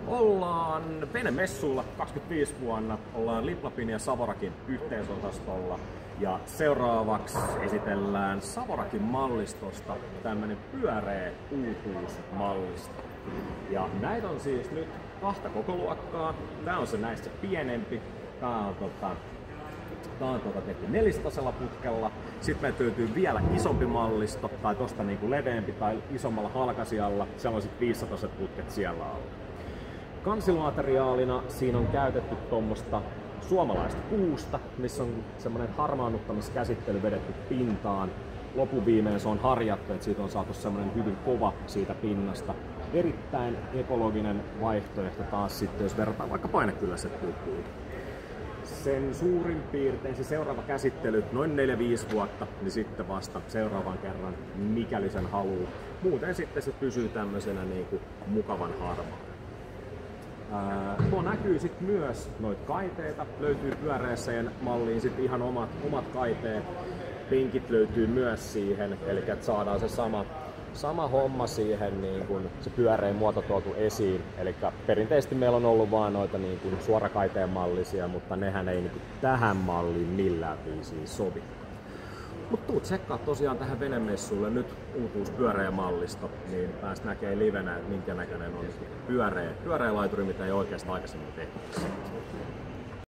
Ollaan venemessuilla 25 vuonna, ollaan Liplapin ja Savorakin yhteisosastolla ja seuraavaksi esitellään Savorakin mallistosta tämmönen pyöreä uutuusmallisto. Ja näitä on siis nyt kahta kokoluokkaa. Tää on se näistä pienempi. Tää on tehty 400 putkella. Sitten meiltä löytyy vielä isompi mallisto, tai tosta niinku leveämpi tai isommalla halkasijalla. Siellä on sitten 500 putket siellä alla. Kansimateriaalina siinä on käytetty tuommoista suomalaista kuusta, missä on semmoinen harmaannuttamiskäsittely vedetty pintaan. Lopuviimeen se on harjattu, että siitä on saatu semmoinen hyvin kova siitä pinnasta. Erittäin ekologinen vaihtoehto taas sitten, jos verrataan vaikka painekylläisettyä puuta. Sen suurin piirtein se seuraava käsittely, noin 4-5 vuotta, niin sitten vasta seuraavan kerran, mikäli sen haluaa. Muuten sitten se pysyy tämmöisenä niinku mukavan harmaan. Tuo näkyy sitten myös noita kaiteita, löytyy pyöreäseen malliin sitten ihan omat kaiteet. Pinkit löytyy myös siihen, eli että saadaan se sama homma siihen, niin kun se pyöreä muoto tuotu esiin. Eli perinteisesti meillä on ollut vaan noita niin kun suorakaiteen mallisia, mutta nehän ei niin kun tähän malliin millään viisiin sovi. Mut tuu tsekkaa tosiaan tähän venemessuille nyt uutuus pyöreä mallisto, niin pääst näkee livenä, että minkä näköinen on pyöreä laituri, mitä ei oikeastaan aikaisemmin tehty.